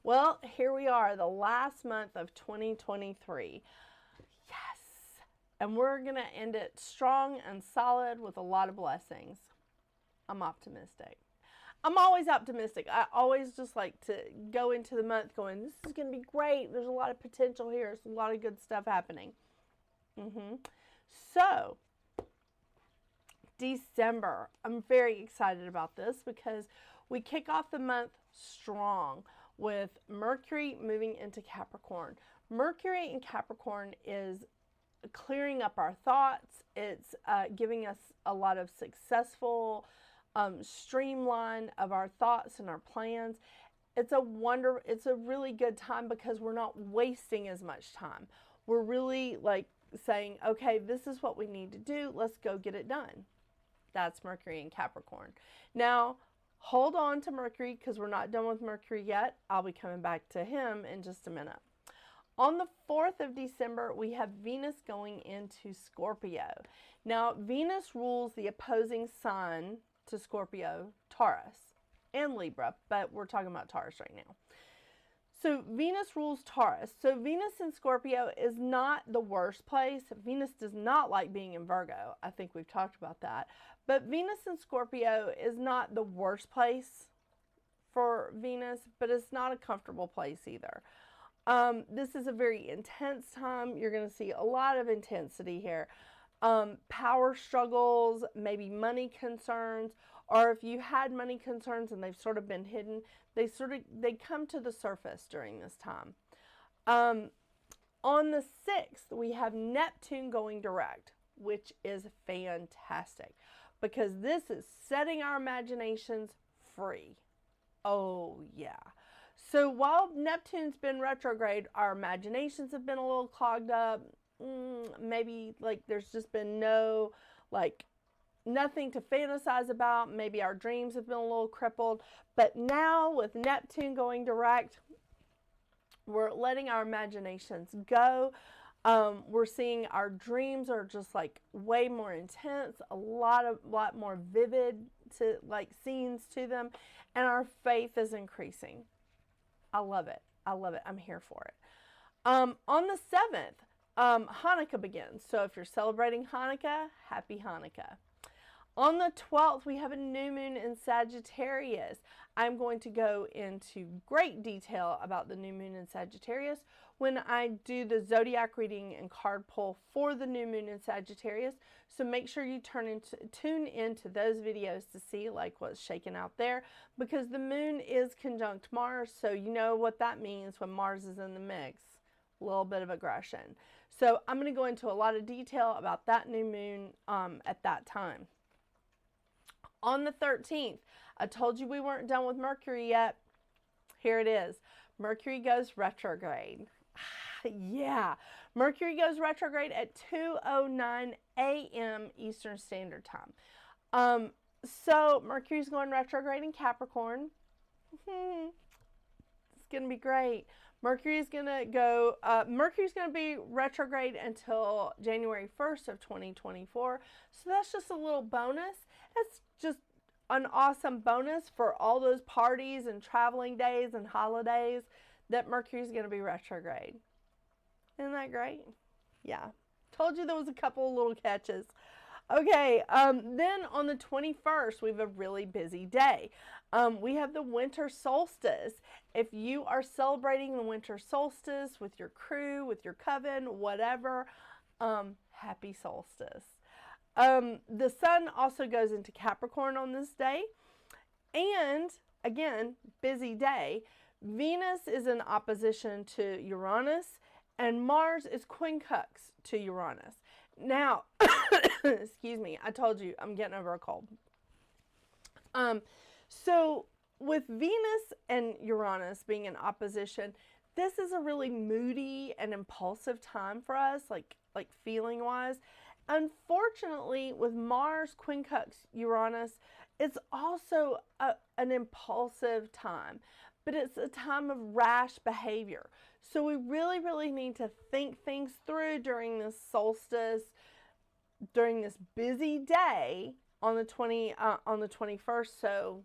Well, here we are, the last month of 2023. Yes. And we're going to end it strong and solid with a lot of blessings. I'm optimistic. I'm always optimistic. I always just like to go into the month going, this is going to be great. There's a lot of potential here. There's a lot of good stuff happening. So, December. I'm very excited about this because we kick off the month strong with Mercury moving into Capricorn. Mercury in Capricorn is clearing up our thoughts. It's giving us a lot of successful streamline of our thoughts and our plans. It's a really good time because we're not wasting as much time. We're really like saying, okay, this is what we need to do. Let's go get it done. That's Mercury in Capricorn. Now, hold on to Mercury because we're not done with Mercury yet. I'll be coming back to him in just a minute. On the 4th of December, we have Venus going into Scorpio. Now, Venus rules the opposing sign to Scorpio, Taurus, and Libra, but we're talking about Taurus right now. So Venus rules Taurus. So Venus in Scorpio is not the worst place. Venus does not like being in Virgo. I think we've talked about that. But Venus in Scorpio is not the worst place for Venus, but it's not a comfortable place either. This is a very intense time. You're going to see a lot of intensity here. Power struggles, maybe money concerns, or if you had money concerns and they've sort of been hidden, they come to the surface during this time. On the 6th, we have Neptune going direct, which is fantastic because this is setting our imaginations free. Oh, yeah. So while Neptune's been retrograde, our imaginations have been a little clogged up. Maybe like there's just been nothing to fantasize about. Maybe our dreams have been a little crippled. But now with Neptune going direct, we're letting our imaginations go. We're seeing our dreams are just like way more intense, a lot more vivid to like scenes to them, and our faith is increasing. I love it. I'm here for it. On the 7th, Hanukkah begins. So if you're celebrating Hanukkah, happy Hanukkah. On the 12th, we have a new moon in Sagittarius. I'm going to go into great detail about the new moon in Sagittarius when I do the zodiac reading and card pull for the new moon in Sagittarius. So make sure you tune into those videos to see like what's shaking out there, because the moon is conjunct Mars. So you know what that means when Mars is in the mix. A little bit of aggression. So I'm going to go into a lot of detail about that new moon at that time. On the 13th, I told you we weren't done with Mercury yet. Here it is. Mercury goes retrograde. Yeah. Mercury goes retrograde at 2:09 a.m. Eastern Standard Time. So Mercury's going retrograde in Capricorn. It's going to be great. Mercury's going to be retrograde until January 1st of 2024. So that's just a little bonus. That's just an awesome bonus for all those parties and traveling days and holidays that Mercury's going to be retrograde. Isn't that great? Yeah. Told you there was a couple of little catches. Okay, then on the 21st, we have a really busy day. We have the winter solstice. If you are celebrating the winter solstice with your crew, with your coven, whatever, happy solstice. The sun also goes into Capricorn on this day. And, again, busy day. Venus is in opposition to Uranus, and Mars is quincunx to Uranus. Now, excuse me, I told you I'm getting over a cold. So with Venus and Uranus being in opposition, this is a really moody and impulsive time for us, like feeling wise. Unfortunately, with Mars quincunx Uranus, it's also an impulsive time, but it's a time of rash behavior. So we really, really need to think things through during this solstice, during this busy day on the 21st. So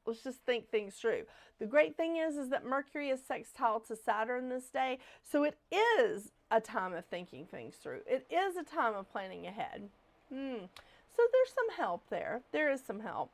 Let's just think things through. The great thing is that Mercury is sextile to Saturn this day, so it is a time of thinking things through. It is a time of planning ahead. So there's some help there. There is some help.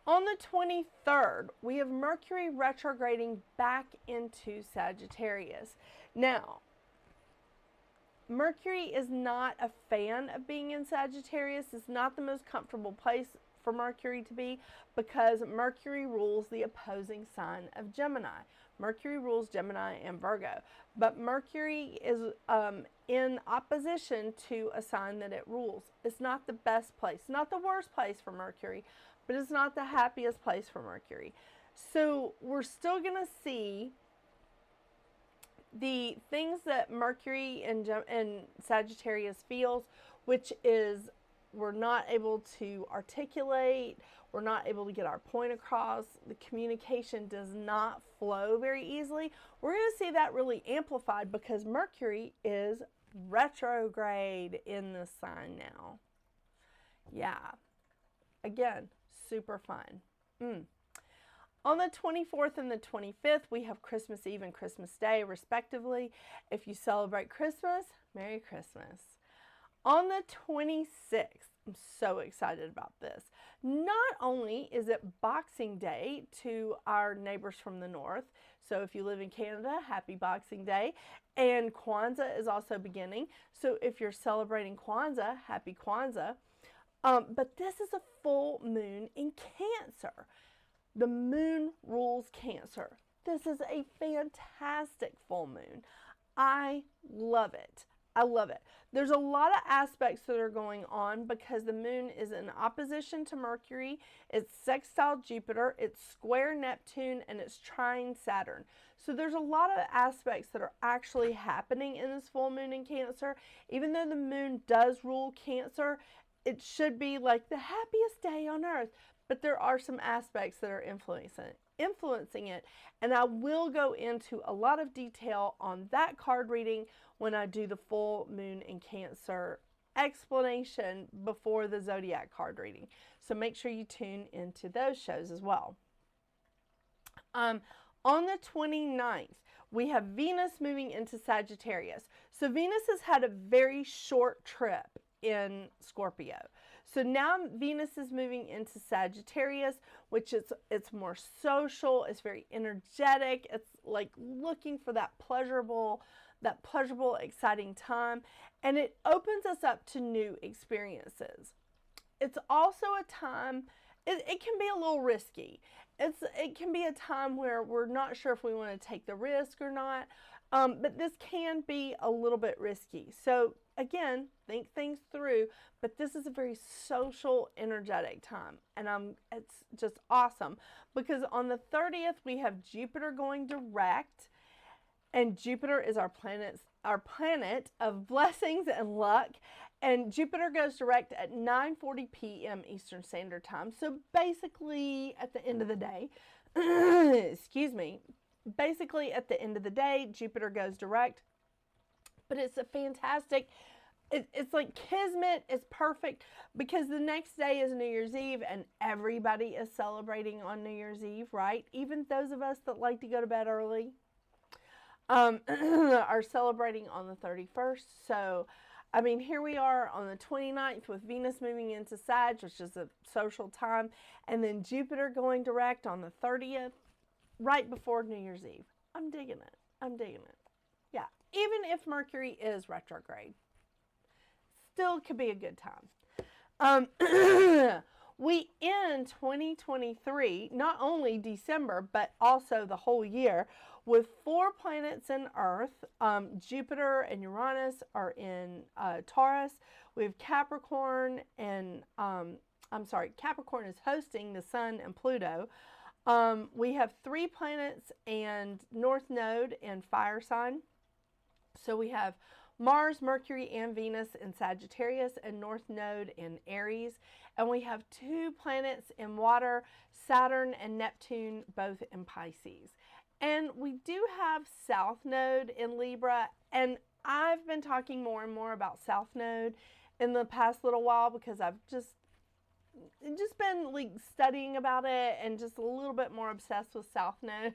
On the 23rd, we have Mercury retrograding back into Sagittarius. Now, Mercury is not a fan of being in Sagittarius. It's not the most comfortable place for Mercury to be because Mercury rules the opposing sign of Gemini. Mercury rules Gemini and Virgo, but Mercury is in opposition to a sign that it rules. It's not the best place, not the worst place for Mercury, but it's not the happiest place for Mercury. So we're still going to see the things that Mercury and Sagittarius feels, which is we're not able to articulate, we're not able to get our point across, the communication does not flow very easily. We're going to see that really amplified because Mercury is retrograde in this sign now. Yeah. Again, super fun. On the 24th and the 25th, we have Christmas Eve and Christmas Day, respectively. If you celebrate Christmas, Merry Christmas. On the 26th, I'm so excited about this. Not only is it Boxing Day to our neighbors from the north, so if you live in Canada, happy Boxing Day, and Kwanzaa is also beginning. So if you're celebrating Kwanzaa, happy Kwanzaa. But this is a full moon in Cancer. The moon rules Cancer. This is a fantastic full moon. I love it. I love it. There's a lot of aspects that are going on because the moon is in opposition to Mercury, it's sextile Jupiter, it's square Neptune, and it's trine Saturn. So there's a lot of aspects that are actually happening in this full moon in Cancer. Even though the moon does rule Cancer, it should be like the happiest day on earth, but there are some aspects that are influencing it, and I will go into a lot of detail on that card reading when I do the full moon in Cancer explanation before the zodiac card reading. So make sure you tune into those shows as well. On the 29th, we have Venus moving into Sagittarius. So Venus has had a very short trip in Scorpio. So now Venus is moving into Sagittarius, which is, it's more social, it's very energetic, it's like looking for that pleasurable, exciting time, and it opens us up to new experiences. It's also a time, it can be a little risky. It can be a time where we're not sure if we want to take the risk or not, but this can be a little bit risky. So again, think things through, but this is a very social, energetic time, and it's just awesome because on the 30th we have Jupiter going direct, and Jupiter is our planet of blessings and luck, and Jupiter goes direct at 9:40 p.m. Eastern Standard Time. So basically at the end of the day, excuse me, basically at the end of the day, Jupiter goes direct. But it's a fantastic, it's like kismet, it's perfect because the next day is New Year's Eve and everybody is celebrating on New Year's Eve, right? Even those of us that like to go to bed early are celebrating on the 31st. So, I mean, here we are on the 29th with Venus moving into Sag, which is a social time, and then Jupiter going direct on the 30th, right before New Year's Eve. I'm digging it. I'm digging it. Yeah, even if Mercury is retrograde, still could be a good time. We end 2023, not only December, but also the whole year, with 4 planets in Earth. Jupiter and Uranus are in Taurus. We have Capricorn and, Capricorn is hosting the Sun and Pluto. We have 3 planets and North Node in Fire sign. So we have Mars, Mercury, and Venus in Sagittarius and North Node in Aries. And we have 2 planets in water, Saturn and Neptune, both in Pisces. And we do have South Node in Libra. And I've been talking more and more about South Node in the past little while because I've just just been like studying about it and just a little bit more obsessed with South Node.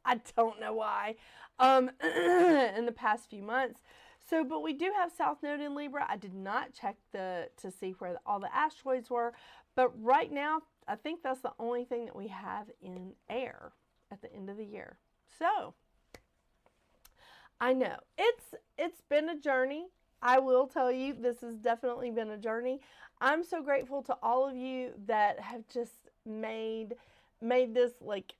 I don't know why, in the past few months. So, but we do have South Node in Libra. I did not check to see where all the asteroids were, but right now, I think that's the only thing that we have in air at the end of the year. So, I know it's been a journey. I will tell you, this has definitely been a journey. I'm so grateful to all of you that have just made this like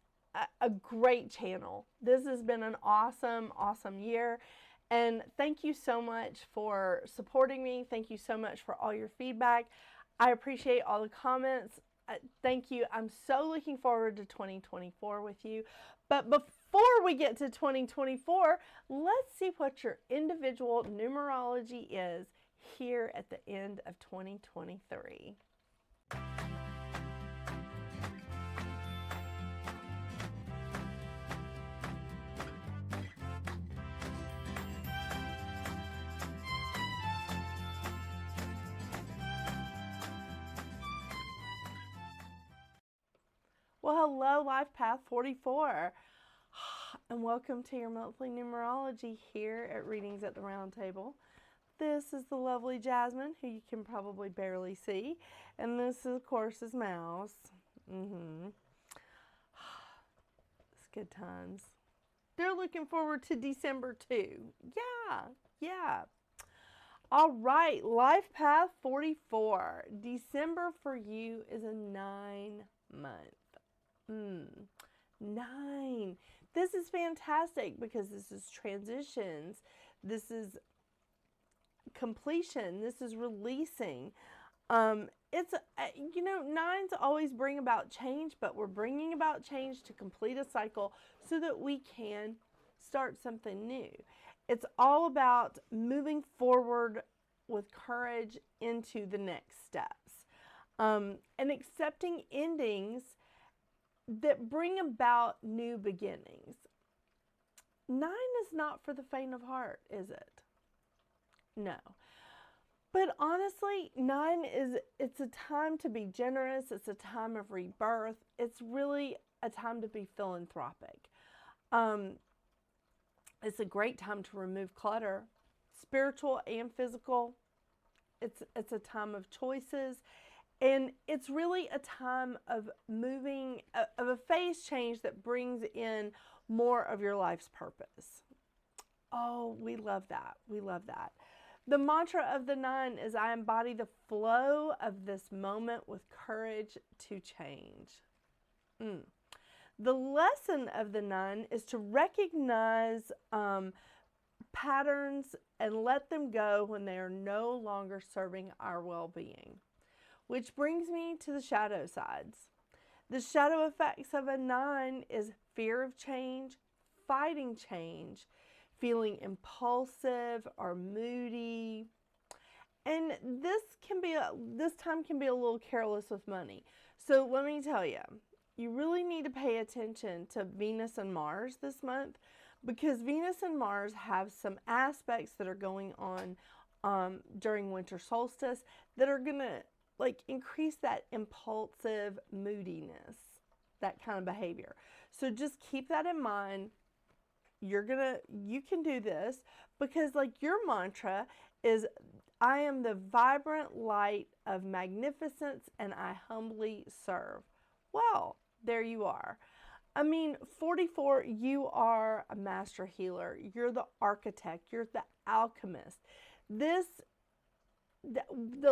a great channel. This has been an awesome year. And thank you so much for supporting me. Thank you so much for all your feedback. I appreciate all the comments. Thank you. I'm so looking forward to 2024 with you. But before we get to 2024, let's see what your individual numerology is here at the end of 2023. Well, hello, Life Path 44, and welcome to your monthly numerology here at Readings at the Round Table. This is the lovely Jasmine, who you can probably barely see, and this, of course, is Mouse. It's good times. They're looking forward to December too. Yeah. All right, Life Path 44. December for you is a 9-month. 9. This is fantastic because this is transitions. This is completion. This is releasing. It's, nines always bring about change, but we're bringing about change to complete a cycle so that we can start something new. It's all about moving forward with courage into the next steps, and accepting endings that bring about new beginnings. 9 is not for the faint of heart, is it? No. But honestly, 9 it's a time to be generous. It's a time of rebirth. It's really a time to be philanthropic. It's a great time to remove clutter, spiritual and physical. It's a time of choices. And it's really a time of moving, of a phase change that brings in more of your life's purpose. Oh, we love that. We love that. The mantra of the 9 is, I embody the flow of this moment with courage to change. The lesson of the 9 is to recognize patterns and let them go when they are no longer serving our well-being. Which brings me to the shadow sides. The shadow effects of a 9 is fear of change, fighting change, feeling impulsive or moody. And this time can be a little careless with money. So let me tell you, you really need to pay attention to Venus and Mars this month, because Venus and Mars have some aspects that are going on during winter solstice that are going to increase that impulsive moodiness, that kind of behavior. So just keep that in mind. You can do this because your mantra is, I am the vibrant light of magnificence and I humbly serve. Well, there you are. 44, you are a master healer. You're the architect. You're the alchemist. The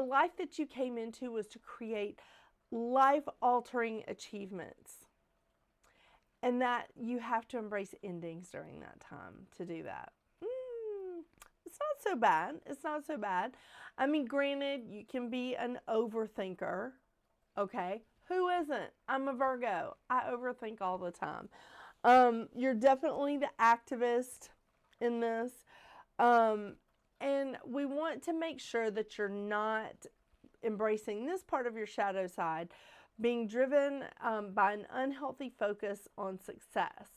life that you came into was to create life-altering achievements. And that you have to embrace endings during that time to do that. It's not so bad. It's not so bad. Granted, you can be an overthinker. Okay? Who isn't? I'm a Virgo. I overthink all the time. You're definitely the activist in this. And we want to make sure that you're not embracing this part of your shadow side, being driven by an unhealthy focus on success.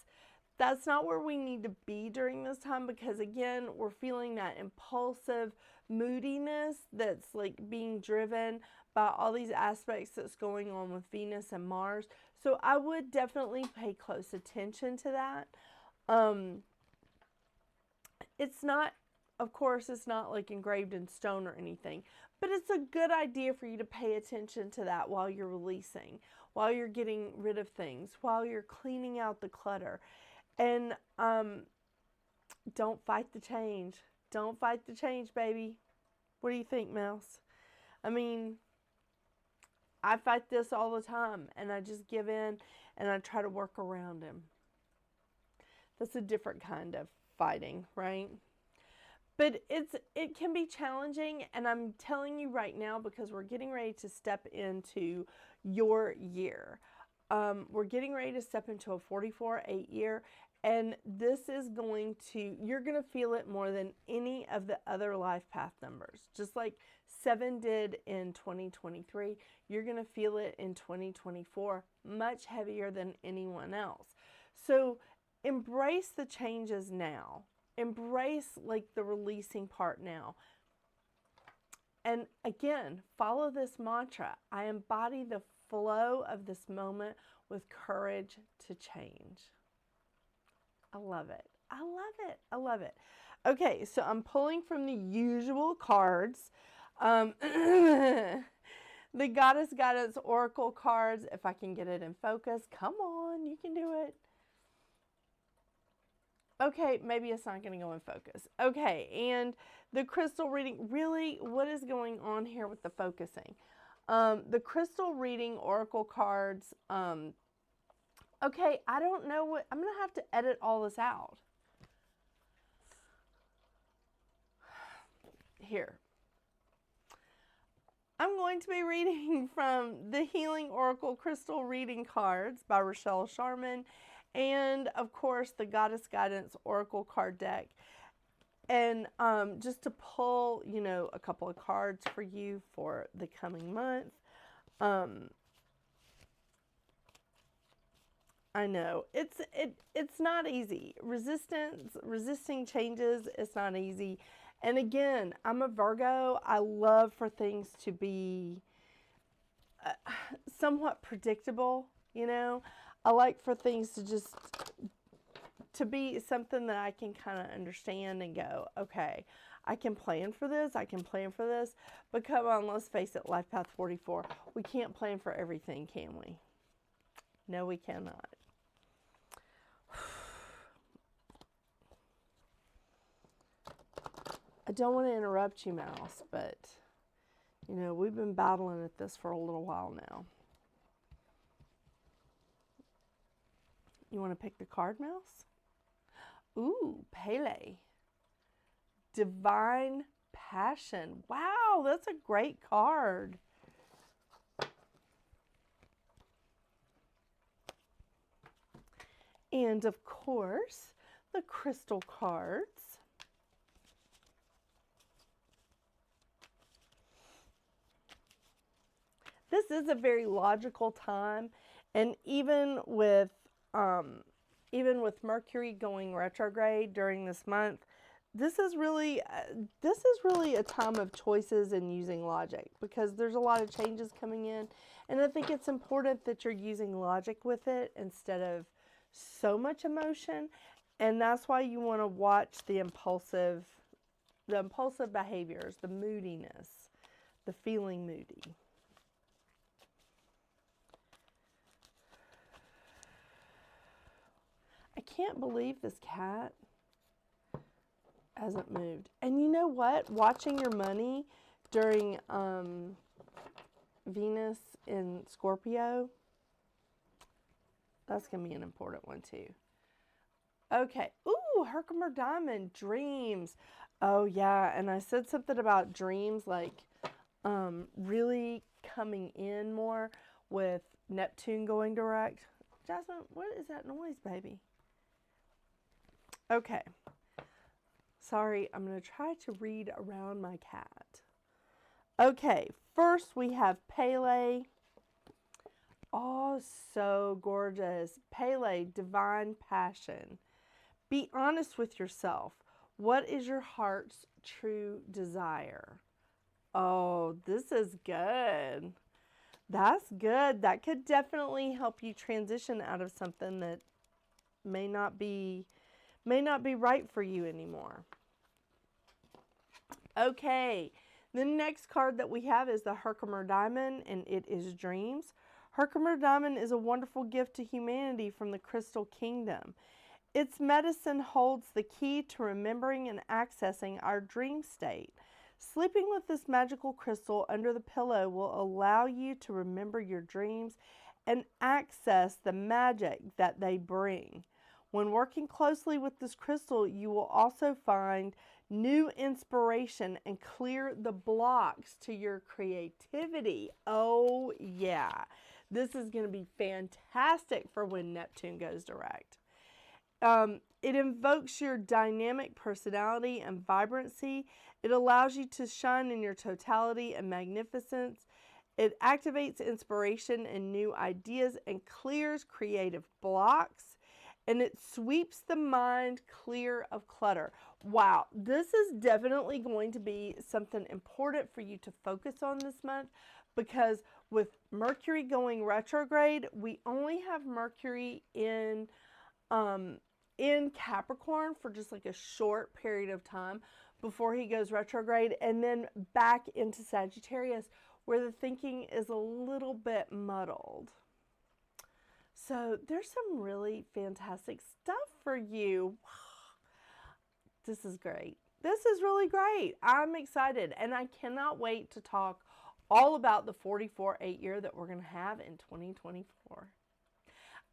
That's not where we need to be during this time, because again, we're feeling that impulsive moodiness that's being driven by all these aspects that's going on with Venus and Mars. So I would definitely pay close attention to that. It's not, of course, it's not like engraved in stone or anything, but it's a good idea for you to pay attention to that while you're releasing, while you're getting rid of things, while you're cleaning out the clutter. And don't fight the change. Don't fight the change, baby. What do you think, Mouse? I mean, I fight this all the time, and I just give in, and I try to work around him. That's a different kind of fighting, right? But it can be challenging, and I'm telling you right now because we're getting ready to step into your year. We're getting ready to step into a 44-8 year, and this is going to, you're going to feel it more than any of the other life path numbers. Just like 7 did in 2023, you're going to feel it in 2024 much heavier than anyone else. So embrace the changes now. Embrace like the releasing part now. And again, follow this mantra. I embody the flow of this moment with courage to change. I love it. I love it. I love it. Okay, so I'm pulling from the usual cards. The Goddess Guidance Oracle cards, if I can get it in focus. Come on, you can do it. Okay, maybe it's not going to go in focus. Okay, and the crystal reading, really, what is going on here with the focusing? The crystal reading oracle cards, okay, I don't know what, I'm going to have to edit all this out. Here. I'm going to be reading from the Healing Oracle Crystal Reading Cards by Rachelle Charman, and of course the Goddess Guidance Oracle card deck. And just to pull, you know, a couple of cards for you for the coming month. I know it's not easy. Resisting changes, it's not easy. And again, I'm a Virgo. I love for things to be somewhat predictable, you know. I like for things to just to be something that I can kind of understand and go, okay, I can plan for this, I can plan for this. But come on, let's face it, Life Path 44, we can't plan for everything, can we? No, we cannot. I don't want to interrupt you, Mouse, but, you know, we've been battling at this for a little while now. You want to pick the card, Mouse? Ooh, Pele. Divine Passion. Wow, that's a great card. And of course, the crystal cards. This is a very logical time, and even with Mercury going retrograde during this month, this is really a time of choices and using logic, because there's a lot of changes coming in, and I think it's important that you're using logic with it instead of so much emotion. And that's why you want to watch the impulsive behaviors, the moodiness, the feeling moody. I can't believe this cat hasn't moved. And you know what? Watching your money during Venus in Scorpio, that's going to be an important one too. Okay. Ooh, Herkimer Diamond, dreams. Oh yeah, and I said something about dreams like really coming in more with Neptune going direct. Jasmine, what is that noise, baby? Okay. Sorry, I'm going to try to read around my cat. Okay, first we have Pele. Oh, so gorgeous. Pele, divine passion. Be honest with yourself. What is your heart's true desire? Oh, this is good. That's good. That could definitely help you transition out of something that may not be right for you anymore. Okay, the next card that we have is the Herkimer Diamond, and it is dreams. Herkimer Diamond is a wonderful gift to humanity from the Crystal Kingdom. Its medicine holds the key to remembering and accessing our dream state. Sleeping with this magical crystal under the pillow will allow you to remember your dreams and access the magic that they bring. When working closely with this crystal, you will also find new inspiration and clear the blocks to your creativity. Oh, yeah. This is going to be fantastic for when Neptune goes direct. It invokes your dynamic personality and vibrancy. It allows you to shine in your totality and magnificence. It activates inspiration and new ideas and clears creative blocks. And it sweeps the mind clear of clutter. Wow, this is definitely going to be something important for you to focus on this month, because with Mercury going retrograde, we only have Mercury in Capricorn for just like a short period of time before he goes retrograde, and then back into Sagittarius, where the thinking is a little bit muddled. So there's some really fantastic stuff for you. This is great. This is really great. I'm excited, and I cannot wait to talk all about the 44-8 year that we're going to have in 2024.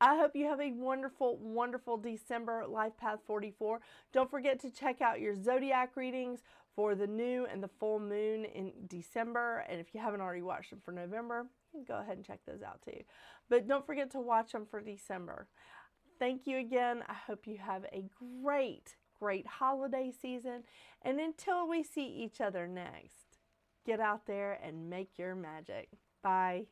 I hope you have a wonderful, wonderful December Life Path 44. Don't forget to check out your zodiac readings for the new and the full moon in December. And if you haven't already watched them for November, you can go ahead and check those out too. But don't forget to watch them for December. Thank you again. I hope you have a great, great holiday season. And until we see each other next, get out there and make your magic. Bye.